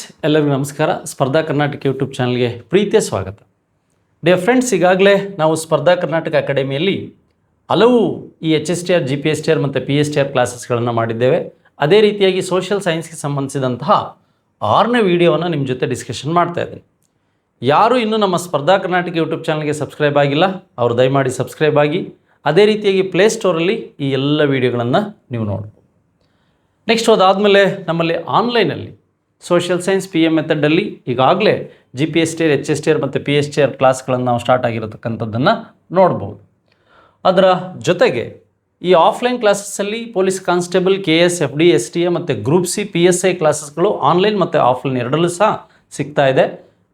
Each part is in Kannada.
ಎಲ್ಲರಿಗೂ ನಮಸ್ಕಾರ. ಸ್ಪರ್ಧಾ ಕರ್ನಾಟಕ ಯೂಟ್ಯೂಬ್ ಚಾನಲ್ಗೆ ಪ್ರೀತಿಯ ಸ್ವಾಗತ. ಡಿಯರ್ ಫ್ರೆಂಡ್ಸ್, ಈಗಾಗಲೇ ನಾವು ಸ್ಪರ್ಧಾ ಕರ್ನಾಟಕ ಅಕಾಡೆಮಿಯಲ್ಲಿ ಹಲವು ಈ HSTR GPSTR ಮತ್ತು PSTR ಕ್ಲಾಸಸ್ಗಳನ್ನು ಮಾಡಿದ್ದೇವೆ. ಅದೇ ರೀತಿಯಾಗಿ ಸೋಷಿಯಲ್ ಸೈನ್ಸ್ಗೆ ಸಂಬಂಧಿಸಿದಂತಹ 6ನೇ ವಿಡಿಯೋವನ್ನು ನಿಮ್ಮ ಜೊತೆ ಡಿಸ್ಕಷನ್ ಮಾಡ್ತಾ ಇದ್ದೀನಿ. ಯಾರು ಇನ್ನೂ ನಮ್ಮ ಸ್ಪರ್ಧಾ ಕರ್ನಾಟಕ ಯೂಟ್ಯೂಬ್ ಚಾನಲ್ಗೆ ಸಬ್ಸ್ಕ್ರೈಬ್ ಆಗಿಲ್ಲ ಅವರು ದಯಮಾಡಿ ಸಬ್ಸ್ಕ್ರೈಬ್ ಆಗಿ. ಅದೇ ರೀತಿಯಾಗಿ ಪ್ಲೇಸ್ಟೋರಲ್ಲಿ ಈ ಎಲ್ಲ ವಿಡಿಯೋಗಳನ್ನು ನೀವು ನೋಡ್ಬೋದು. ನೆಕ್ಸ್ಟ್ ಅದಾದಮೇಲೆ ನಮ್ಮಲ್ಲಿ ಆನ್ಲೈನಲ್ಲಿ ಸೋಷಿಯಲ್ ಸೈನ್ಸ್ PM ಮೆಥಡಲ್ಲಿ ಈಗಾಗಲೇ GPSTR HSTR ಮತ್ತು PSTR ಕ್ಲಾಸ್ಗಳನ್ನು ನಾವು ಸ್ಟಾರ್ಟ್ ಆಗಿರತಕ್ಕಂಥದ್ದನ್ನು ನೋಡ್ಬೋದು. ಅದರ ಜೊತೆಗೆ ಈ ಆಫ್ಲೈನ್ ಕ್ಲಾಸಸ್ಸಲ್ಲಿ police constable, KS, FD, STA ಮತ್ತು ಗ್ರೂಪ್ C PSI ಕ್ಲಾಸಸ್ಗಳು ಆನ್ಲೈನ್ ಮತ್ತು ಆಫ್ಲೈನ್ ಎರಡಲ್ಲೂ ಸಹ ಸಿಗ್ತಾ ಇದೆ.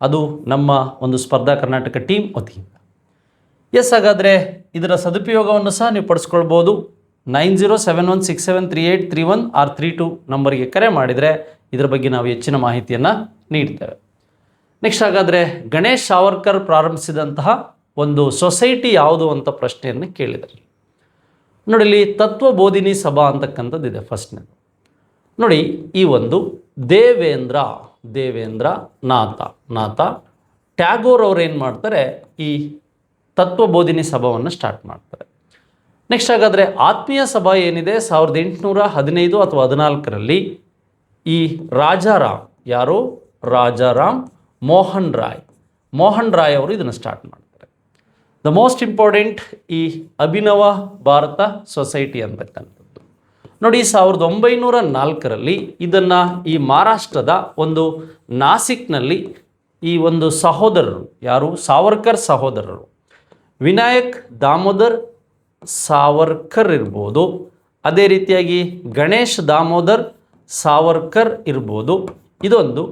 ಅದು ನಮ್ಮ ಒಂದು ಸ್ಪರ್ಧಾ ಕರ್ನಾಟಕ ಟೀಮ್ ವತಿಯಿಂದ. ಹಾಗಾದರೆ ಇದರ ಸದುಪಯೋಗವನ್ನು ಸಹ ನೀವು ಪಡಿಸ್ಕೊಳ್ಬೋದು. 9071673831 or 32 ನಂಬರ್ಗೆ ಕರೆ ಮಾಡಿದರೆ ಇದರ ಬಗ್ಗೆ ನಾವು ಹೆಚ್ಚಿನ ಮಾಹಿತಿಯನ್ನು ನೀಡ್ತೇವೆ. ನೆಕ್ಸ್ಟ್ ಹಾಗಾದರೆ ಗಣೇಶ್ ಸಾವರ್ಕರ್ ಪ್ರಾರಂಭಿಸಿದಂತಹ ಒಂದು ಸೊಸೈಟಿ ಯಾವುದು ಅಂತ ಪ್ರಶ್ನೆಯನ್ನು ಕೇಳಿದರು. ನೋಡಿ, ಇಲ್ಲಿ ತತ್ವಬೋಧಿನಿ ಸಭಾ ಅಂತಕ್ಕಂಥದ್ದು ಇದೆ. ಫಸ್ಟ್ನೇದು ನೋಡಿ, ಈ ಒಂದು ದೇವೇಂದ್ರ ನಾಥ ಟ್ಯಾಗೋರ್ ಅವರು ಏನು ಮಾಡ್ತಾರೆ, ಈ ತತ್ವಬೋಧಿನಿ ಸಭಾವನ್ನು ಸ್ಟಾರ್ಟ್ ಮಾಡ್ತಾರೆ. ನೆಕ್ಸ್ಟ್ ಹಾಗಾದರೆ ಆತ್ಮೀಯ ಸಭಾ ಏನಿದೆ 1815 ಅಥವಾ 14ರಲ್ಲಿ ಈ ರಾಜಾರಾಮ್ ಮೋಹನ್ ರಾಯ್ ಅವರು ಇದನ್ನು ಸ್ಟಾರ್ಟ್ ಮಾಡ್ತಾರೆ. ದ ಮೋಸ್ಟ್ ಇಂಪಾರ್ಟೆಂಟ್ ಈ ಅಭಿನವ ಭಾರತ ಸೊಸೈಟಿ ಅಂತಕ್ಕಂಥದ್ದು ನೋಡಿ, 1904ರಲ್ಲಿ ಇದನ್ನು ಈ ಮಹಾರಾಷ್ಟ್ರದ ಒಂದು ನಾಸಿಕ್ನಲ್ಲಿ ಈ ಒಂದು ಸಹೋದರರು, ಯಾರು ಸಾವರ್ಕರ್ ಸಹೋದರರು, ವಿನಾಯಕ್ ದಾಮೋದರ್ ಸಾವರ್ಕರ್ ಇರ್ಬೋದು, ಅದೇ ರೀತಿಯಾಗಿ ಗಣೇಶ್ ದಾಮೋದರ್ ಸಾವರ್ಕರ್ ಇರ್ಬೋದು. ಇದೊಂದು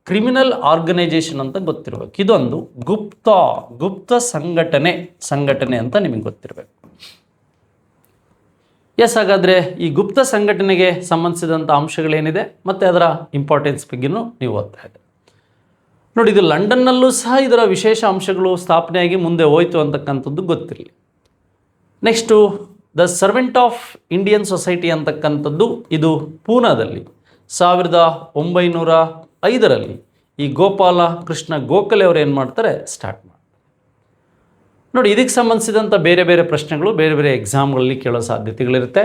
ಕ್ರಿಮಿನಲ್ ಆರ್ಗನೈಜೇಷನ್ ಅಂತ ಗೊತ್ತಿರಬೇಕು. ಇದೊಂದು ಗುಪ್ತ ಸಂಘಟನೆ ಅಂತ ನಿಮಗೆ ಗೊತ್ತಿರಬೇಕು. ಹಾಗಾದರೆ ಈ ಗುಪ್ತ ಸಂಘಟನೆಗೆ ಸಂಬಂಧಿಸಿದಂಥ ಅಂಶಗಳೇನಿದೆ ಮತ್ತು ಅದರ ಇಂಪಾರ್ಟೆನ್ಸ್ ಬಗ್ಗೆನೂ ನೀವು ಓದ್ತಾ ಇದ್ದೀರಿ. ನೋಡಿ, ಇದು ಲಂಡನ್ನಲ್ಲೂ ಸಹ ಇದರ ವಿಶೇಷ ಅಂಶಗಳು ಸ್ಥಾಪನೆಯಾಗಿ ಮುಂದೆ ಹೋಯಿತು ಅಂತಕ್ಕಂಥದ್ದು ಗೊತ್ತಿರಲಿ. Next the servant of Indian society ಅಂತಕ್ಕಂಥದ್ದು ಇದು ಪೂನಾದಲ್ಲಿ 1905ರಲ್ಲಿ ಈ ಗೋಪಾಲ ಕೃಷ್ಣ ಗೋಖಲೆ ಅವರು ಏನು ಮಾಡ್ತಾರೆ, ಸ್ಟಾರ್ಟ್ ಮಾಡ್ತಾರೆ. ನೋಡಿ, ಇದಕ್ಕೆ ಸಂಬಂಧಿಸಿದಂಥ ಬೇರೆ ಬೇರೆ ಪ್ರಶ್ನೆಗಳು ಬೇರೆ ಬೇರೆ ಎಕ್ಸಾಮ್ಗಳಲ್ಲಿ ಕೇಳೋ ಸಾಧ್ಯತೆಗಳಿರುತ್ತೆ.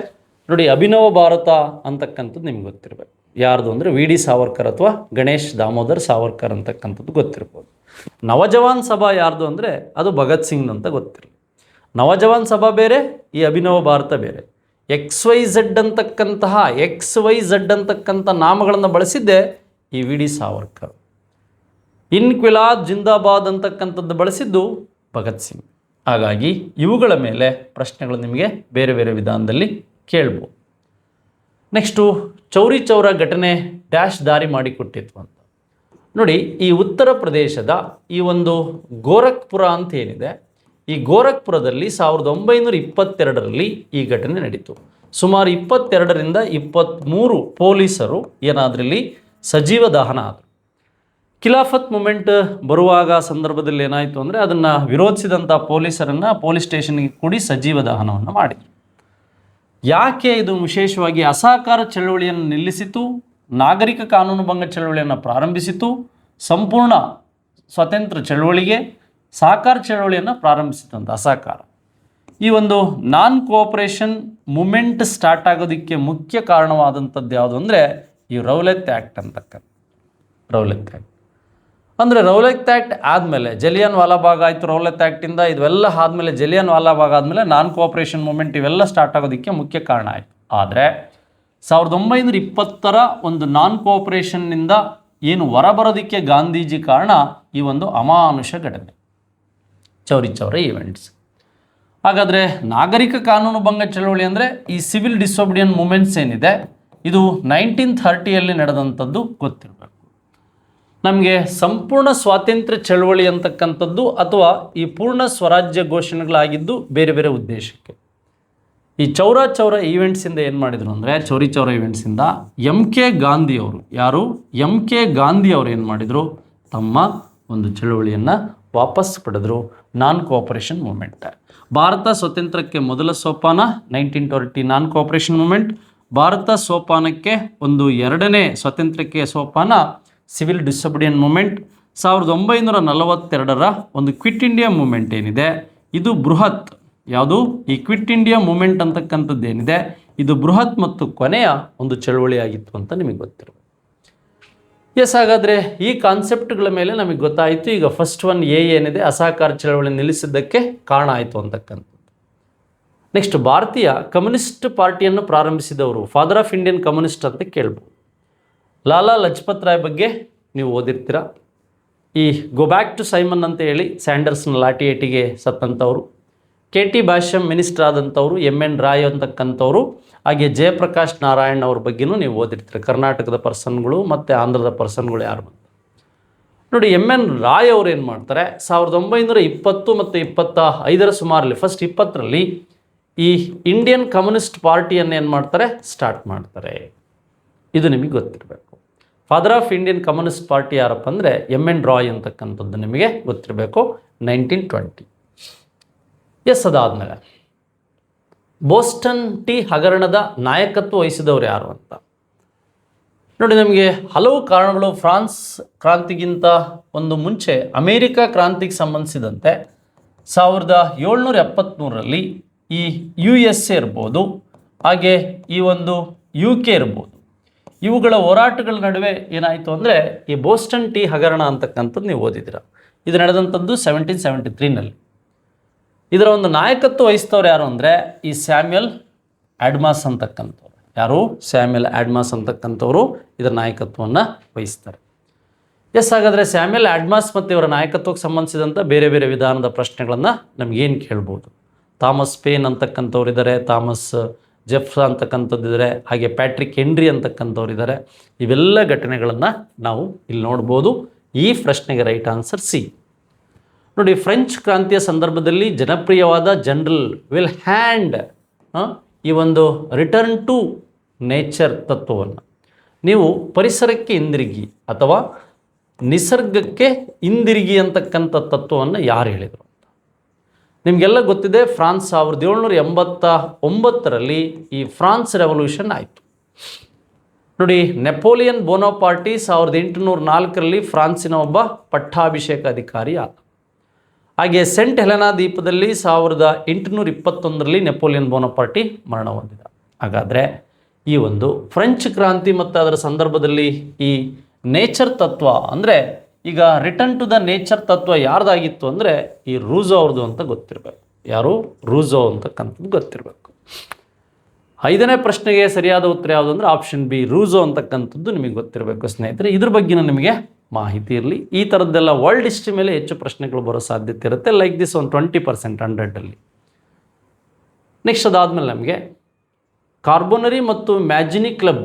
ನೋಡಿ, ಅಭಿನವ ಭಾರತ ಅಂತಕ್ಕಂಥದ್ದು ನಿಮ್ಗೆ ಗೊತ್ತಿರಬೇಕು. ಯಾರ್ದು ಅಂದರೆ VD ಸಾವರ್ಕರ್ ಅಥವಾ ಗಣೇಶ್ ದಾಮೋದರ್ ಸಾವರ್ಕರ್ ಅಂತಕ್ಕಂಥದ್ದು ಗೊತ್ತಿರ್ಬೋದು. ನವಜವಾನ್ ಸಭಾ ಯಾರ್ದು ಅಂದರೆ ಅದು ಭಗತ್ ಸಿಂಗ್ ಅಂತ ಗೊತ್ತಿರಲಿ. ನವಜವಾನ್ ಸಭಾ ಬೇರೆ, ಈ ಅಭಿನವ ಭಾರತ ಬೇರೆ. XYZ ಅಂತಕ್ಕಂಥ ನಾಮಗಳನ್ನು ಬಳಸಿದ್ದೆ ಈ VD ಸಾವರ್ಕರ್. ಇನ್ಕ್ವಿಲಾಬ್ ಜಿಂದಾಬಾದ್ ಅಂತಕ್ಕಂಥದ್ದು ಬಳಸಿದ್ದು ಭಗತ್ ಸಿಂಗ್. ಹಾಗಾಗಿ ಇವುಗಳ ಮೇಲೆ ಪ್ರಶ್ನೆಗಳು ನಿಮಗೆ ಬೇರೆ ಬೇರೆ ವಿಧಾನದಲ್ಲಿ ಕೇಳ್ಬೋದು. ನೆಕ್ಸ್ಟು ಚೌರಿ ಚೌರ ಘಟನೆ ಡ್ಯಾಶ್ ದಾರಿ ಮಾಡಿಕೊಟ್ಟಿತ್ತು ಅಂತ ನೋಡಿ, ಈ ಉತ್ತರ ಪ್ರದೇಶದ ಈ ಒಂದು ಗೋರಖ್ಪುರ ಅಂತ ಏನಿದೆ, ಈ ಗೋರಖ್ಪುರದಲ್ಲಿ 1922ರಲ್ಲಿ ಈ ಘಟನೆ ನಡೀತು. ಸುಮಾರು 22ರಿಂದ 23 ಪೊಲೀಸರು ಏನಾದ್ರಲ್ಲಿ ಸಜೀವ ದಹನ ಆದರು. ಖಿಲಾಫತ್ ಮೂಮೆಂಟ್ ಬರುವಾಗ ಸಂದರ್ಭದಲ್ಲಿ ಏನಾಯಿತು ಅಂದರೆ ಅದನ್ನು ವಿರೋಧಿಸಿದಂಥ ಪೊಲೀಸರನ್ನು ಪೊಲೀಸ್ ಸ್ಟೇಷನ್ಗೆ ಕೂಡಿ ಸಜೀವ ದಹನವನ್ನು ಮಾಡಿದರು. ಯಾಕೆ ಇದು ವಿಶೇಷವಾಗಿ ಅಸಹಕಾರ ಚಳವಳಿಯನ್ನು ನಿಲ್ಲಿಸಿತು, ನಾಗರಿಕ ಕಾನೂನು ಭಂಗ ಚಳವಳಿಯನ್ನು ಪ್ರಾರಂಭಿಸಿತು, ಸಂಪೂರ್ಣ ಸ್ವಾತಂತ್ರ್ಯ ಚಳವಳಿಗೆ ಸಹಕಾರ ಚಳವಳಿಯನ್ನು ಪ್ರಾರಂಭಿಸಿದಂಥ ಅಸಹಕಾರ. ಈ ಒಂದು ನಾನ್ ಕೋಆಪರೇಷನ್ ಮೂಮೆಂಟ್ ಸ್ಟಾರ್ಟ್ ಆಗೋದಕ್ಕೆ ಮುಖ್ಯ ಕಾರಣವಾದಂಥದ್ದು ಯಾವುದು ಅಂದರೆ ಈ ರೌಲತ್ ಆ್ಯಕ್ಟ್ ಅಂತಕ್ಕಂಥ ರೌಲತ್ ಆ್ಯಕ್ಟ್. ಅಂದರೆ ರೌಲತ್ ಆ್ಯಕ್ಟ್ ಆದಮೇಲೆ ಜಲಿಯನ್ ವಾಲಾಬಾಗ್ ಆಯಿತು. ರೌಲತ್ ಆ್ಯಕ್ಟಿಂದ ಇವೆಲ್ಲ ಆದಮೇಲೆ ಜಲಿಯನ್ ವಾಲಾಬಾಗ್ ಆದಮೇಲೆ ನಾನ್ ಕೋಆಪರೇಷನ್ ಮೂಮೆಂಟ್ ಇವೆಲ್ಲ ಸ್ಟಾರ್ಟ್ ಆಗೋದಕ್ಕೆ ಮುಖ್ಯ ಕಾರಣ ಆಯಿತು. ಆದರೆ 1920ರ ಒಂದು ನಾನ್ ಕೋಆಪರೇಷನ್ನಿಂದ ಏನು ಹೊರಬರೋದಕ್ಕೆ ಗಾಂಧೀಜಿ ಕಾರಣ ಈ ಒಂದು ಅಮಾನುಷ ಘಟನೆ, ಚೌರಿ ಚೌರ ಈವೆಂಟ್ಸ್. ಹಾಗಾದರೆ ನಾಗರಿಕ ಕಾನೂನು ಭಂಗ ಚಳವಳಿ ಅಂದರೆ ಈ ಸಿವಿಲ್ ಡಿಸೊಬಿಡಿಯನ್ ಮೂಮೆಂಟ್ಸ್ ಏನಿದೆ ಇದು 1930ಯಲ್ಲಿ ನಡೆದಂಥದ್ದು ಗೊತ್ತಿರಬೇಕು. ನಮಗೆ ಸಂಪೂರ್ಣ ಸ್ವಾತಂತ್ರ್ಯ ಚಳವಳಿ ಅಂತಕ್ಕಂಥದ್ದು ಅಥವಾ ಈ ಪೂರ್ಣ ಸ್ವರಾಜ್ಯ ಘೋಷಣೆಗಳಾಗಿದ್ದು ಬೇರೆ ಬೇರೆ ಉದ್ದೇಶಕ್ಕೆ. ಈ ಚೌರ ಈವೆಂಟ್ಸಿಂದ ಏನು ಮಾಡಿದರು ಅಂದರೆ ಚೌರಿ ಚೌರ ಈವೆಂಟ್ಸಿಂದ MK ಗಾಂಧಿ ಅವರು, ಯಾರು MK ಗಾಂಧಿ ಅವರು ಏನು ಮಾಡಿದರು, ತಮ್ಮ ಒಂದು ಚಳವಳಿಯನ್ನು ವಾಪಸ್ ಪಡೆದರು. ನಾನ್ ಕೋಆಪರೇಷನ್ ಮೂಮೆಂಟ್ ಭಾರತ ಸ್ವತಂತ್ರಕ್ಕೆ ಮೊದಲ ಸೋಪಾನ 1920 ನಾನ್ ಕೋಆಪರೇಷನ್ ಮೂಮೆಂಟ್. ಭಾರತ ಸೋಪಾನಕ್ಕೆ ಒಂದು ಎರಡನೇ ಸ್ವಾತಂತ್ರ್ಯಕ್ಕೆ ಸೋಪಾನ ಸಿವಿಲ್ ಡಿಸೊಬಿಡಿಯನ್ ಮೂಮೆಂಟ್. 1942ರ ಒಂದು ಕ್ವಿಟ್ ಇಂಡಿಯಾ ಮೂಮೆಂಟ್ ಏನಿದೆ ಇದು ಬೃಹತ್, ಯಾವುದು ಈ ಕ್ವಿಟ್ ಇಂಡಿಯಾ ಮೂಮೆಂಟ್ ಅಂತಕ್ಕಂಥದ್ದು ಏನಿದೆ ಇದು ಬೃಹತ್ ಮತ್ತು ಕೊನೆಯ ಒಂದು ಚಳುವಳಿಯಾಗಿತ್ತು ಅಂತ ನಿಮಗೆ ಗೊತ್ತಿರಬೇಕು. ಎಸ್, ಹಾಗಾದರೆ ಈ ಕಾನ್ಸೆಪ್ಟ್ಗಳ ಮೇಲೆ ನಮಗೆ ಗೊತ್ತಾಯಿತು. ಈಗ ಫಸ್ಟ್ ಒನ್ ಏನಿದೆ ಅಸಹಕಾರ ಚಳವಳಿ ನಿಲ್ಲಿಸಿದ್ದಕ್ಕೆ ಕಾರಣ ಆಯಿತು ಅಂತಕ್ಕಂಥದ್ದು. ನೆಕ್ಸ್ಟ್, ಭಾರತೀಯ ಕಮ್ಯುನಿಸ್ಟ್ ಪಾರ್ಟಿಯನ್ನು ಪ್ರಾರಂಭಿಸಿದವರು, ಫಾದರ್ ಆಫ್ ಇಂಡಿಯನ್ ಕಮ್ಯುನಿಸ್ಟ್ ಅಂತ ಕೇಳ್ಬೋದು. ಲಾಲಾ ಲಜಪತ್ ರಾಯ್ ಬಗ್ಗೆ ನೀವು ಓದಿರ್ತೀರ. ಈ ಗೋ ಬ್ಯಾಕ್ ಟು ಸೈಮನ್ ಅಂತ ಹೇಳಿ ಸ್ಯಾಂಡರ್ಸ್ನ ಲಾಠಿ ಏಟಿಗೆ ಸತ್ತಂಥವ್ರು. KT ಭಾಷ್ಯಂ ಮಿನಿಸ್ಟರ್ ಆದಂಥವ್ರು, MN ರಾಯ್ ಅಂತಕ್ಕಂಥವ್ರು, ಹಾಗೆ ಜಯಪ್ರಕಾಶ್ ನಾರಾಯಣ್ ಅವ್ರ ಬಗ್ಗೆನೂ ನೀವು ಓದಿರ್ತೀರ. ಕರ್ನಾಟಕದ ಪರ್ಸನ್ಗಳು ಮತ್ತು ಆಂಧ್ರದ ಪರ್ಸನ್ಗಳು ಯಾರು ಅಂತ ನೋಡಿ. MN ರಾಯ್ ಅವರು ಏನು ಮಾಡ್ತಾರೆ, 1920 ಮತ್ತು 25 ಸುಮಾರಲ್ಲಿ, ಫಸ್ಟ್ 20ರಲ್ಲಿ ಈ ಇಂಡಿಯನ್ ಕಮ್ಯುನಿಸ್ಟ್ ಪಾರ್ಟಿಯನ್ನು ಏನು ಮಾಡ್ತಾರೆ, ಸ್ಟಾರ್ಟ್ ಮಾಡ್ತಾರೆ. ಇದು ನಿಮಗೆ ಗೊತ್ತಿರಬೇಕು. Father of Indian communist party ಯಾರಪ್ಪ ಅಂದರೆ MN ರಾಯ್ ಅಂತಕ್ಕಂಥದ್ದು ನಿಮಗೆ ಗೊತ್ತಿರಬೇಕು, 1920. ಎಸ್, ಅದಾದಮೇಲೆ ಬೋಸ್ಟನ್ ಟೀ ಹಗರಣದ ನಾಯಕತ್ವ ವಹಿಸಿದವರು ಯಾರು ಅಂತ ನೋಡಿ. ನಮಗೆ ಹಲವು ಕಾರಣಗಳು. ಫ್ರಾನ್ಸ್ ಕ್ರಾಂತಿಗಿಂತ ಒಂದು ಮುಂಚೆ ಅಮೇರಿಕಾ ಕ್ರಾಂತಿಗೆ ಸಂಬಂಧಿಸಿದಂತೆ 1773ರಲ್ಲಿ ಈ USA ಇರ್ಬೋದು, ಹಾಗೆ ಈ ಒಂದು UK ಇರ್ಬೋದು, ಇವುಗಳ ಹೋರಾಟಗಳ ನಡುವೆ ಏನಾಯಿತು ಅಂದರೆ ಈ ಬೋಸ್ಟನ್ ಟೀ ಹಗರಣ ಅಂತಕ್ಕಂಥದ್ದು ನೀವು ಓದಿದ್ದೀರ. ಇದು ನಡೆದಂಥದ್ದು 1773ನಲ್ಲಿ. ಇದರ ಒಂದು ನಾಯಕತ್ವ ವಹಿಸ್ತವ್ರು ಯಾರು ಅಂದರೆ ಈ ಸ್ಯಾಮ್ಯುಯಲ್ ಆಡ್ಮಾಸ್ ಅಂತಕ್ಕಂಥವ್ರು. ಯಾರು? ಸ್ಯಾಮ್ಯುಯಲ್ ಆಡ್ಮಾಸ್ ಅಂತಕ್ಕಂಥವ್ರು ಇದರ ನಾಯಕತ್ವವನ್ನು ವಹಿಸ್ತಾರೆ. ಎಸ್, ಹಾಗಾದರೆ ಸ್ಯಾಮ್ಯುಯಲ್ ಆಡ್ಮಾಸ್ ಮತ್ತು ಇವರ ನಾಯಕತ್ವಕ್ಕೆ ಸಂಬಂಧಿಸಿದಂಥ ಬೇರೆ ಬೇರೆ ವಿಧಾನದ ಪ್ರಶ್ನೆಗಳನ್ನು ನಮಗೇನು ಕೇಳ್ಬೋದು. ಥಾಮಸ್ ಪೇನ್ ಅಂತಕ್ಕಂಥವ್ರು ಇದ್ದಾರೆ, ಥಾಮಸ್ ಜೆಫ್ರ ಅಂತಕ್ಕಂಥದ್ದಿದ್ದಾರೆ, ಹಾಗೆ ಪ್ಯಾಟ್ರಿಕ್ ಹೆನ್ರಿ ಅಂತಕ್ಕಂಥವ್ರು ಇದ್ದಾರೆ. ಇವೆಲ್ಲ ಘಟನೆಗಳನ್ನು ನಾವು ಇಲ್ಲಿ ನೋಡ್ಬೋದು. ಈ ಪ್ರಶ್ನೆಗೆ ರೈಟ್ ಆನ್ಸರ್ ಸಿ. ನೋಡಿ, ಫ್ರೆಂಚ್ ಕ್ರಾಂತಿಯ ಸಂದರ್ಭದಲ್ಲಿ ಜನಪ್ರಿಯವಾದ ಜನರಲ್ ವಿಲ್ ಹ್ಯಾಂಡ್ ಈ ಒಂದು ರಿಟರ್ನ್ ಟು ನೇಚರ್ ತತ್ವವನ್ನು ನೀವು ಪರಿಸರಕ್ಕೆ ಹಿಂದಿರುಗಿ ಅಥವಾ ನಿಸರ್ಗಕ್ಕೆ ಹಿಂದಿರುಗಿ ಅಂತಕ್ಕಂಥ ತತ್ವವನ್ನು ಯಾರು ಹೇಳಿದರು ಅಂತ ನಿಮಗೆಲ್ಲ ಗೊತ್ತಿದೆ. ಫ್ರಾನ್ಸ್ 1789ರಲ್ಲಿ ಈ ಫ್ರಾನ್ಸ್ ರೆವಲ್ಯೂಷನ್ ಆಯಿತು. ನೋಡಿ, ನೆಪೋಲಿಯನ್ ಬೋನೋಪಾರ್ಟಿ 1804ರಲ್ಲಿ ಫ್ರಾನ್ಸಿನ ಒಬ್ಬ ಪಟ್ಟಾಭಿಷೇಕ ಅಧಿಕಾರಿ ಆದ. ಹಾಗೆ ಸೆಂಟ್ ಹೆಲೆನಾ ದ್ವೀಪದಲ್ಲಿ 1821ರಲ್ಲಿ ನೆಪೋಲಿಯನ್ ಬೋನೋಪಾರ್ಟಿ ಮರಣ ಹೊಂದಿದ. ಹಾಗಾದರೆ ಈ ಒಂದು ಫ್ರೆಂಚ್ ಕ್ರಾಂತಿ ಮತ್ತು ಅದರ ಸಂದರ್ಭದಲ್ಲಿ ಈ ನೇಚರ್ ತತ್ವ ಅಂದರೆ ಈಗ ರಿಟರ್ನ್ ಟು ದ ನೇಚರ್ ತತ್ವ ಯಾರ್ದಾಗಿತ್ತು ಅಂದರೆ ಈ ರೂಸೋ ಅವ್ರದ್ದು ಅಂತ ಗೊತ್ತಿರಬೇಕು. ಯಾರು? ರೂಸೋ ಅಂತಕ್ಕಂಥದ್ದು ಗೊತ್ತಿರಬೇಕು. 5ನೇ ಪ್ರಶ್ನೆಗೆ ಸರಿಯಾದ ಉತ್ತರ ಯಾವುದು ಅಂದರೆ ಆಪ್ಷನ್ ಬಿ, ರೂಸೋ ಅಂತಕ್ಕಂಥದ್ದು ನಿಮಗೆ ಗೊತ್ತಿರಬೇಕು ಸ್ನೇಹಿತರೆ. ಇದ್ರ ಬಗ್ಗೆನ ನಿಮಗೆ ಮಾಹಿತಿ ಇರಲಿ. ಈ ಥರದ್ದೆಲ್ಲ ವರ್ಲ್ಡ್ ಹಿಸ್ಟ್ರಿ ಮೇಲೆ ಹೆಚ್ಚು ಪ್ರಶ್ನೆಗಳು ಬರೋ ಸಾಧ್ಯತೆ ಇರುತ್ತೆ. ಲೈಕ್ ದಿಸ್ ಒಂದು 20% 100ಅಲ್ಲಿ. ನೆಕ್ಸ್ಟ್ ಅದಾದಮೇಲೆ ನಮಗೆ ಕಾರ್ಬೊನರಿ ಮತ್ತು ಮ್ಯಾಜಿನಿ ಕ್ಲಬ್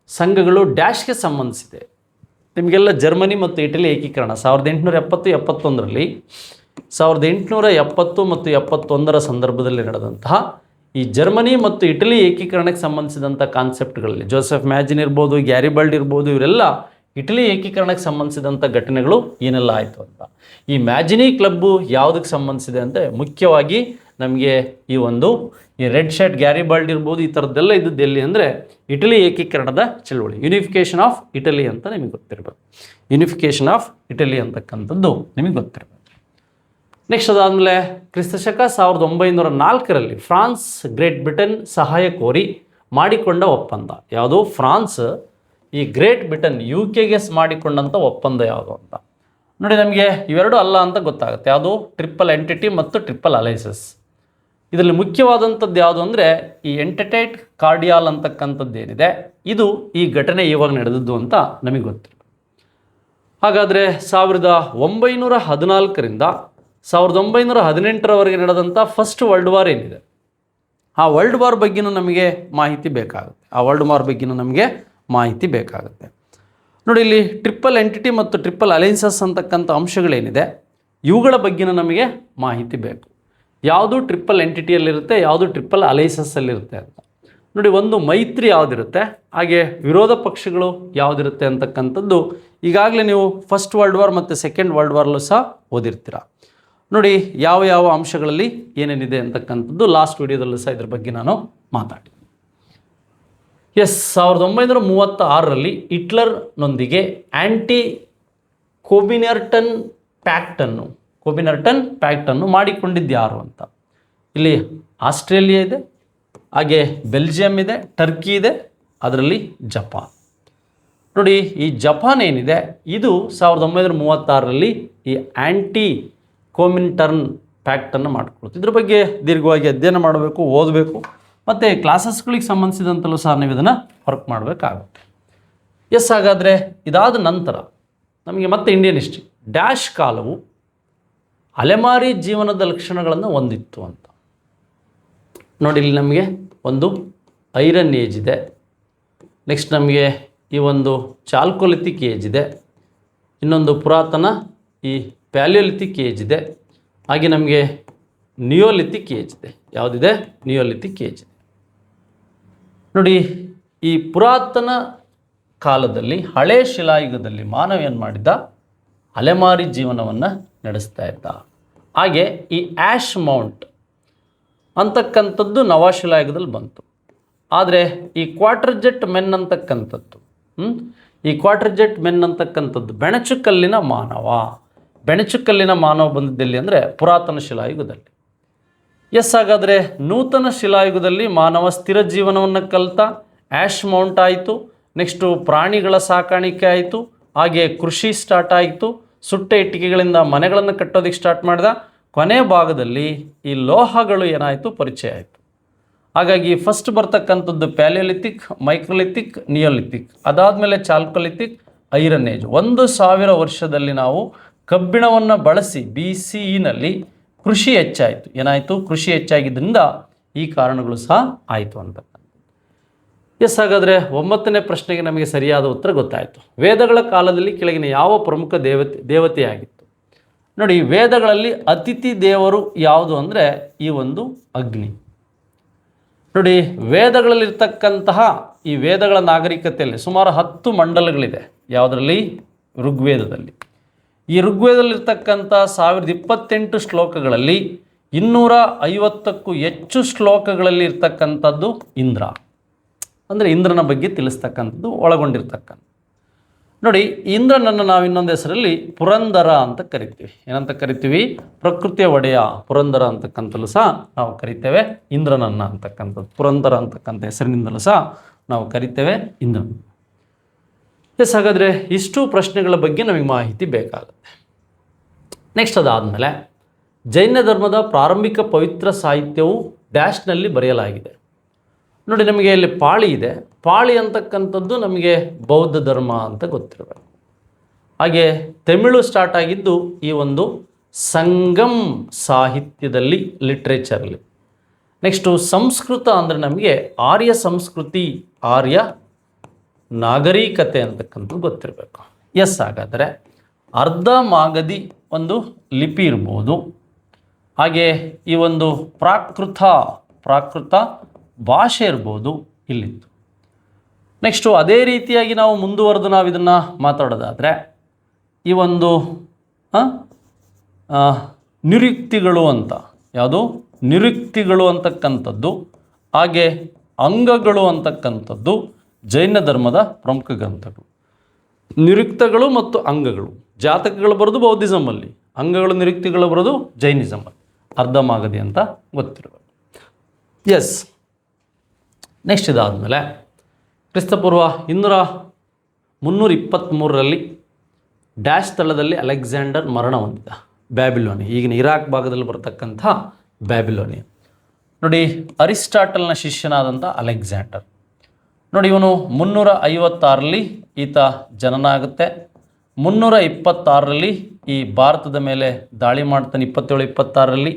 ಸಂಘಗಳು ಡ್ಯಾಶ್ಗೆ ಸಂಬಂಧಿಸಿದೆ. ನಿಮಗೆಲ್ಲ ಜರ್ಮನಿ ಮತ್ತು ಇಟಲಿ ಏಕೀಕರಣ 1870-71ರಲ್ಲಿ 1870 ಮತ್ತು 71ರ ಸಂದರ್ಭದಲ್ಲಿ ನಡೆದಂತಹ ಈ ಜರ್ಮನಿ ಮತ್ತು ಇಟಲಿ ಏಕೀಕರಣಕ್ಕೆ ಸಂಬಂಧಿಸಿದಂಥ ಕಾನ್ಸೆಪ್ಟ್ಗಳಲ್ಲಿ ಜೋಸೆಫ್ ಮ್ಯಾಜಿನ್ ಇರ್ಬೋದು, ಗ್ಯಾರಿಬಲ್ಡ್ ಇರ್ಬೋದು, ಇವರೆಲ್ಲ ಇಟಲಿ ಏಕೀಕರಣಕ್ಕೆ ಸಂಬಂಧಿಸಿದಂಥ ಘಟನೆಗಳು ಏನೆಲ್ಲ ಆಯಿತು ಅಂತ. ಈ ಮ್ಯಾಜಿನಿ ಕ್ಲಬ್ಬು ಯಾವುದಕ್ಕೆ ಸಂಬಂಧಿಸಿದೆ ಅಂದರೆ ಮುಖ್ಯವಾಗಿ ನಮಗೆ ಈ ರೆಡ್ ಶರ್ಟ್ ಗ್ಯಾರಿಬಲ್ಡ್ ಇರ್ಬೋದು, ಈ ಥರದ್ದೆಲ್ಲ ಇದ್ದದ್ದು ಎಲ್ಲಿ ಅಂದರೆ ಇಟಲಿ ಏಕೀಕರಣದ ಚಳುವಳಿ, ಯೂನಿಫಿಕೇಷನ್ ಆಫ್ ಇಟಲಿ ಅಂತ ನಿಮಗೆ ಗೊತ್ತಿರಬೇಕು. ಯೂನಿಫಿಕೇಷನ್ ಆಫ್ ಇಟಲಿ ಅಂತಕ್ಕಂಥದ್ದು ನಿಮಗೆ ಗೊತ್ತಿರಬೇಕು. ನೆಕ್ಸ್ಟ್ ಅದಾದಮೇಲೆ ಕ್ರಿಸ್ತಶಕ 1904ರಲ್ಲಿ ಫ್ರಾನ್ಸ್ ಗ್ರೇಟ್ ಬ್ರಿಟನ್ ಸಹಾಯ ಕೋರಿ ಮಾಡಿಕೊಂಡ ಒಪ್ಪಂದ ಯಾವುದು? ಫ್ರಾನ್ಸ್ ಈ ಗ್ರೇಟ್ ಬ್ರಿಟನ್ UKಗೆ ಮಾಡಿಕೊಂಡಂಥ ಒಪ್ಪಂದ ಯಾವುದು ಅಂತ ನೋಡಿ. ನಮಗೆ ಇವೆರಡು ಅಲ್ಲ ಅಂತ ಗೊತ್ತಾಗುತ್ತೆ. ಯಾವುದು? ಟ್ರಿಪಲ್ ಎಂಟಿಟಿ ಮತ್ತು ಟ್ರಿಪಲ್ ಅಲೈಸಸ್. ಇದರಲ್ಲಿ ಮುಖ್ಯವಾದಂಥದ್ದು ಯಾವುದು ಅಂದರೆ ಈ ಎಂಟೆಟೈಟ್ ಕಾರ್ಡಿಯಾಲ್ ಅಂತಕ್ಕಂಥದ್ದು ಏನಿದೆ ಇದು ಈ ಘಟನೆ ಇವಾಗ ನಡೆದದ್ದು ಅಂತ ನಮಗೆ ಗೊತ್ತಿರಬೇಕು. ಹಾಗಾದರೆ 1914ರಿಂದ 1918ರವರೆಗೆ ನಡೆದಂಥ ಫಸ್ಟ್ ವರ್ಲ್ಡ್ ವಾರ್ ಏನಿದೆ ಆ ವರ್ಲ್ಡ್ ವಾರ್ ಬಗ್ಗೆನೂ ನಮಗೆ ಮಾಹಿತಿ ಬೇಕಾಗುತ್ತೆ. ನೋಡಿ, ಇಲ್ಲಿ ಟ್ರಿಪಲ್ ಎಂಟಿಟಿ ಮತ್ತು ಟ್ರಿಪಲ್ ಅಲೈನ್ಸಸ್ ಅಂತಕ್ಕಂಥ ಅಂಶಗಳೇನಿದೆ ಇವುಗಳ ಬಗ್ಗೆನೂ ನಮಗೆ ಮಾಹಿತಿ ಬೇಕು. ಯಾವುದು ಟ್ರಿಪಲ್ ಎಂಟಿಟಿಯಲ್ಲಿರುತ್ತೆ, ಯಾವುದು ಟ್ರಿಪಲ್ ಅಲೈನ್ಸಸ್ಸಲ್ಲಿರುತ್ತೆ ಅಂತ ನೋಡಿ. ಒಂದು ಮೈತ್ರಿ ಯಾವುದಿರುತ್ತೆ, ಹಾಗೆ ವಿರೋಧ ಪಕ್ಷಗಳು ಯಾವುದಿರುತ್ತೆ ಅಂತಕ್ಕಂಥದ್ದು ಈಗಾಗಲೇ ನೀವು ಫಸ್ಟ್ ವರ್ಲ್ಡ್ ವಾರ್ ಮತ್ತು ಸೆಕೆಂಡ್ ವರ್ಲ್ಡ್ ವಾರ್ಲೂ ಸಹ ಓದಿರ್ತೀರ. ನೋಡಿ, ಯಾವ ಯಾವ ಅಂಶಗಳಲ್ಲಿ ಏನೇನಿದೆ ಅಂತಕ್ಕಂಥದ್ದು ಲಾಸ್ಟ್ ವಿಡಿಯೋದಲ್ಲೂ ಸಹ ಇದ್ರ ಬಗ್ಗೆ ನಾನು ಮಾತಾಡಿದ್ದೀನಿ. ಎಸ್, 1936ರಲ್ಲಿ ಹಿಟ್ಲರ್ನೊಂದಿಗೆ ಆ್ಯಂಟಿ ಕೋಬಿನೆರ್ಟನ್ ಪ್ಯಾಕ್ಟನ್ನು ಮಾಡಿಕೊಂಡಿದ್ದು ಯಾರು ಅಂತ. ಇಲ್ಲಿ ಆಸ್ಟ್ರೇಲಿಯಾ ಇದೆ, ಹಾಗೆ ಬೆಲ್ಜಿಯಂ ಇದೆ, ಟರ್ಕಿ ಇದೆ, ಅದರಲ್ಲಿ ಜಪಾನ್. ನೋಡಿ, ಈ ಜಪಾನ್ ಏನಿದೆ ಇದು 1936ರಲ್ಲಿ ಈ ಆ್ಯಂಟಿ ಕೋಮಿನ್ಟರ್ನ್ ಪ್ಯಾಕ್ಟನ್ನು ಮಾಡಿಕೊಳ್ತು. ಇದ್ರ ಬಗ್ಗೆ ದೀರ್ಘವಾಗಿ ಅಧ್ಯಯನ ಮಾಡಬೇಕು, ಓದಬೇಕು, ಮತ್ತು ಕ್ಲಾಸಸ್ಗಳಿಗೆ ಸಂಬಂಧಿಸಿದಂತಲೂ ಸಹ ನೀವು ಇದನ್ನು ವರ್ಕ್ ಮಾಡಬೇಕಾಗುತ್ತೆ. ಎಸ್, ಹಾಗಾದರೆ ಇದಾದ ನಂತರ ನಮಗೆ ಮತ್ತೆ ಇಂಡಿಯನ್ ಹಿಸ್ಟ್ರಿ ಡ್ಯಾಶ್ ಕಾಲವು ಅಲೆಮಾರಿ ಜೀವನದ ಲಕ್ಷಣಗಳನ್ನು ಹೊಂದಿತ್ತು ಅಂತ. ನೋಡಿ, ಇಲ್ಲಿ ನಮಗೆ ಒಂದು ಐರನ್ ಏಜ್ ಇದೆ, ನೆಕ್ಸ್ಟ್ ನಮಗೆ ಈ ಒಂದು ಚಾಲ್ಕೋಲಿಥಿಕ್ ಏಜ್ ಇದೆ, ಇನ್ನೊಂದು ಪುರಾತನ ಈ ಪ್ಯಾಲಿಯೋಲಿಥಿಕ್ ಏಜ್ ಇದೆ, ಹಾಗೆ ನಮಗೆ ನಿಯೋಲಿಥಿಕ್ ಏಜ್ ಇದೆ. ಯಾವುದಿದೆ? ನಿಯೋಲಿಥಿಕ್ ಏಜ್ ಇದೆ. ನೋಡಿ, ಈ ಪುರಾತನ ಕಾಲದಲ್ಲಿ ಹಳೆ ಶಿಲಾಯುಗದಲ್ಲಿ ಮಾನವ ಏನು ಮಾಡಿದ್ದ? ಅಲೆಮಾರಿ ಜೀವನವನ್ನು ನಡೆಸ್ತಾ ಇದ್ದ. ಹಾಗೆ ಈ ಆ್ಯಶ್ ಮೌಂಟ್ ಅಂತಕ್ಕಂಥದ್ದು ನವಶಿಲಾಯುಗದಲ್ಲಿ ಬಂತು. ಆದರೆ ಈ ಕ್ವಾರ್ಟರ್ಜೆಟ್ ಮೆನ್ ಅಂತಕ್ಕಂಥದ್ದು ಬೆಣಚುಕಲ್ಲಿನ ಮಾನವ ಬಂದಿದ್ದಲ್ಲಿ ಅಂದರೆ ಪುರಾತನ ಶಿಲಾಯುಗದಲ್ಲಿ. ಎಸ್, ಹಾಗಾದರೆ ನೂತನ ಶಿಲಾಯುಗದಲ್ಲಿ ಮಾನವ ಸ್ಥಿರ ಜೀವನವನ್ನು ಕಲಿತ, ಆ್ಯಶ್ ಮೌಂಟ್ ಆಯಿತು, ನೆಕ್ಸ್ಟು ಪ್ರಾಣಿಗಳ ಸಾಕಾಣಿಕೆ ಆಯಿತು, ಹಾಗೆ ಕೃಷಿ ಸ್ಟಾರ್ಟ್ ಆಯಿತು, ಸುಟ್ಟ ಇಟ್ಟಿಗೆಗಳಿಂದ ಮನೆಗಳನ್ನು ಕಟ್ಟೋದಕ್ಕೆ ಸ್ಟಾರ್ಟ್ ಮಾಡಿದ. ಕೊನೆ ಭಾಗದಲ್ಲಿ ಈ ಲೋಹಗಳು ಏನಾಯಿತು? ಪರಿಚಯ ಆಯಿತು. ಹಾಗಾಗಿ ಫಸ್ಟ್ ಬರ್ತಕ್ಕಂಥದ್ದು ಪ್ಯಾಲಿಯೋಲಿಥಿಕ್, ಮೈಕ್ರೋಲಿಥಿಕ್, ನಿಯೋಲಿಥಿಕ್, ಅದಾದಮೇಲೆ ಚಾಲ್ಕೋಲಿಥಿಕ್, ಐರನ್ ಏಜ್. 1000 ವರ್ಷದಲ್ಲಿ ನಾವು ಕಬ್ಬಿಣವನ್ನು ಬಳಸಿ BCEನಲ್ಲಿ ಕೃಷಿ ಹೆಚ್ಚಾಯಿತು. ಏನಾಯಿತು? ಕೃಷಿ ಹೆಚ್ಚಾಗಿದ್ದರಿಂದ ಈ ಕಾರಣಗಳು ಸಹ ಆಯಿತು ಅಂತ. ಎಸ್, ಹಾಗಾದರೆ 9ನೇ ಪ್ರಶ್ನೆಗೆ ನಮಗೆ ಸರಿಯಾದ ಉತ್ತರ ಗೊತ್ತಾಯಿತು. ವೇದಗಳ ಕಾಲದಲ್ಲಿ ಕೆಳಗಿನ ಯಾವ ಪ್ರಮುಖ ದೇವತೆಯಾಗಿತ್ತು? ನೋಡಿ, ವೇದಗಳಲ್ಲಿ ಅತಿಥಿ ದೇವರು ಯಾವುದು ಅಂದರೆ ಈ ಒಂದು ಅಗ್ನಿ. ನೋಡಿ, ವೇದಗಳಲ್ಲಿರ್ತಕ್ಕಂತಹ ಈ ವೇದಗಳ ನಾಗರಿಕತೆಯಲ್ಲಿ ಸುಮಾರು 10 ಮಂಡಲಗಳಿದೆ. ಯಾವುದರಲ್ಲಿ? ಋಗ್ವೇದದಲ್ಲಿ. ಈ ಋಗ್ವೇದದಲ್ಲಿರ್ತಕ್ಕಂಥ 1028 ಶ್ಲೋಕಗಳಲ್ಲಿ 250ಕ್ಕೂ ಹೆಚ್ಚು ಶ್ಲೋಕಗಳಲ್ಲಿ ಇರ್ತಕ್ಕಂಥದ್ದು ಇಂದ್ರ. ಅಂದರೆ ಇಂದ್ರನ ಬಗ್ಗೆ ತಿಳಿಸ್ತಕ್ಕಂಥದ್ದು ಒಳಗೊಂಡಿರ್ತಕ್ಕಂಥ. ನೋಡಿ, ಇಂದ್ರನನ್ನು ನಾವು ಇನ್ನೊಂದು ಹೆಸರಲ್ಲಿ ಪುರಂದರ ಅಂತ ಕರಿತೀವಿ. ಏನಂತ ಕರಿತೀವಿ? ಪ್ರಕೃತಿಯ ಒಡೆಯ ಪುರಂದರ ಅಂತಕ್ಕಂಥಲ್ಲೂ ಸಹ ನಾವು ಕರಿತೇವೆ ಇಂದ್ರನನ್ನು ಅಂತಕ್ಕಂಥದ್ದು. ಪುರಂದರ ಅಂತಕ್ಕಂಥ ಹೆಸರಿನಿಂದಲೂ ಸಹ ನಾವು ಕರಿತೇವೆ ಇಂದ್ರನ. ಎಸ್, ಹಾಗಾದರೆ ಇಷ್ಟು ಪ್ರಶ್ನೆಗಳ ಬಗ್ಗೆ ನಮಗೆ ಮಾಹಿತಿ ಬೇಕಾಗುತ್ತೆ. ನೆಕ್ಸ್ಟ್ ಅದಾದಮೇಲೆ ಜೈನ ಧರ್ಮದ ಪ್ರಾರಂಭಿಕ ಪವಿತ್ರ ಸಾಹಿತ್ಯವು ಡ್ಯಾಶ್ನಲ್ಲಿ ಬರೆಯಲಾಗಿದೆ. ನೋಡಿ, ನಮಗೆ ಇಲ್ಲಿ ಪಾಳಿ ಇದೆ. ಪಾಳಿ ಅಂತಕ್ಕಂಥದ್ದು ನಮಗೆ ಬೌದ್ಧ ಧರ್ಮ ಅಂತ ಗೊತ್ತಿರಬೇಕು. ಹಾಗೆ ತಮಿಳು ಸ್ಟಾರ್ಟ್ ಆಗಿದ್ದು ಈ ಒಂದು ಸಂಗಮ್ ಸಾಹಿತ್ಯದಲ್ಲಿ, ಲಿಟ್ರೇಚರಲ್ಲಿ. ನೆಕ್ಸ್ಟು ಸಂಸ್ಕೃತ ಅಂದರೆ ನಮಗೆ ಆರ್ಯ ಸಂಸ್ಕೃತಿ, ಆರ್ಯ ನಾಗರಿಕತೆ ಅಂತಕ್ಕಂಥದ್ದು ಗೊತ್ತಿರಬೇಕು. ಎಸ್, ಹಾಗಾದರೆ ಅರ್ಧ ಮಾಗಧಿ ಒಂದು ಲಿಪಿ ಇರ್ಬೋದು. ಹಾಗೆ ಈ ಒಂದು ಪ್ರಾಕೃತ ಭಾಷೆ ಇರ್ಬೋದು ಇಲ್ಲಿತ್ತು. ನೆಕ್ಸ್ಟು ಅದೇ ರೀತಿಯಾಗಿ ನಾವು ಮುಂದುವರೆದು ನಾವು ಇದನ್ನು ಮಾತಾಡೋದಾದರೆ ಈ ಒಂದು ನಿರುಕ್ತಿಗಳು ಅಂತ, ಯಾವುದು? ನಿರುಕ್ತಿಗಳು ಅಂತಕ್ಕಂಥದ್ದು, ಹಾಗೆ ಅಂಗಗಳು ಅಂತಕ್ಕಂಥದ್ದು ಜೈನ ಧರ್ಮದ ಪ್ರಮುಖ ಗ್ರಂಥಗಳು. ನಿರುಕ್ತಗಳು ಮತ್ತು ಅಂಗಗಳು, ಜಾತಕಗಳು ಬರೋದು ಬೌದ್ಧಿಸಮಲ್ಲಿ, ಅಂಗಗಳು ನಿರುಕ್ತಿಗಳು ಬರೋದು ಜೈನಿಸಮಲ್ಲಿ. ಅರ್ಧ ಮಾಗಧಿ ಅಂತ ಗೊತ್ತಿರಬೇಕು. ಎಸ್, ನೆಕ್ಸ್ಟ್ ಇದಾದಮೇಲೆ ಕ್ರಿಸ್ತಪೂರ್ವ 323ರಲ್ಲಿ ಡ್ಯಾಶ್ ಸ್ಥಳದಲ್ಲಿ ಅಲೆಕ್ಸಾಂಡರ್ ಮರಣ ಹೊಂದಿದ. ಬ್ಯಾಬಿಲೋನಿಯಾ, ಈಗಿನ ಇರಾಕ್ ಭಾಗದಲ್ಲಿ ಬರತಕ್ಕಂಥ ಬ್ಯಾಬಿಲೋನಿಯಾ. ನೋಡಿ, ಅರಿಸ್ಟಾಟಲ್ನ ಶಿಷ್ಯನಾದಂಥ ಅಲೆಕ್ಸಾಂಡರ್. ನೋಡಿ, ಇವನು 356ರಲ್ಲಿ ಈತ ಜನನ ಆಗುತ್ತೆ. 326ರಲ್ಲಿ ಈ ಭಾರತದ ಮೇಲೆ ದಾಳಿ ಮಾಡ್ತಾನೆ, 27-26ರಲ್ಲಿ.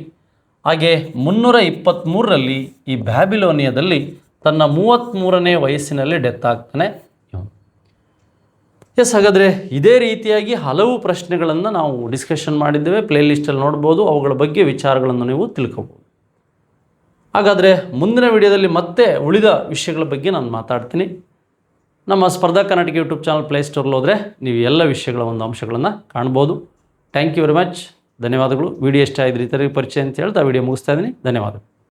ಹಾಗೆ 323ರಲ್ಲಿ ಈ ಬ್ಯಾಬಿಲೋನಿಯಾದಲ್ಲಿ ತನ್ನ 33ನೇ ವಯಸ್ಸಿನಲ್ಲಿ ಡೆತ್ ಆಗ್ತಾನೆ ಇವನು. ಎಸ್, ಹಾಗಾದರೆ ಇದೇ ರೀತಿಯಾಗಿ ಹಲವು ಪ್ರಶ್ನೆಗಳನ್ನು ನಾವು ಡಿಸ್ಕಷನ್ ಮಾಡಿದ್ದೇವೆ. ಪ್ಲೇಲಿಸ್ಟಲ್ಲಿ ನೋಡ್ಬೋದು, ಅವುಗಳ ಬಗ್ಗೆ ವಿಚಾರಗಳನ್ನು ನೀವು ತಿಳ್ಕೊಬೋದು. ಹಾಗಾದರೆ ಮುಂದಿನ ವಿಡಿಯೋದಲ್ಲಿ ಮತ್ತೆ ಉಳಿದ ವಿಷಯಗಳ ಬಗ್ಗೆ ನಾನು ಮಾತಾಡ್ತೀನಿ. ನಮ್ಮ ಸ್ಪರ್ಧಾ ಕರ್ನಾಟಕ ಯೂಟ್ಯೂಬ್ ಚಾನಲ್ ಪ್ಲೇಸ್ಟೋರ್ಲ್ಲಿ ಹೋದರೆ ನೀವು ಎಲ್ಲ ವಿಷಯಗಳ ಒಂದು ಅಂಶಗಳನ್ನು ಕಾಣ್ಬೋದು. Thank you very much. ಧನ್ಯವಾದಗಳು. ವಿಡಿಯೋ ಇಷ್ಟ ಆಗಿದ್ರೆ ಇತರರಿಗೆ ಪರಿಚಯ ಅಂತ ಹೇಳ್ತಾ ವಿಡಿಯೋ ಮುಗಿಸ್ತಾ ಇದ್ದೀನಿ. ಧನ್ಯವಾದಗಳು.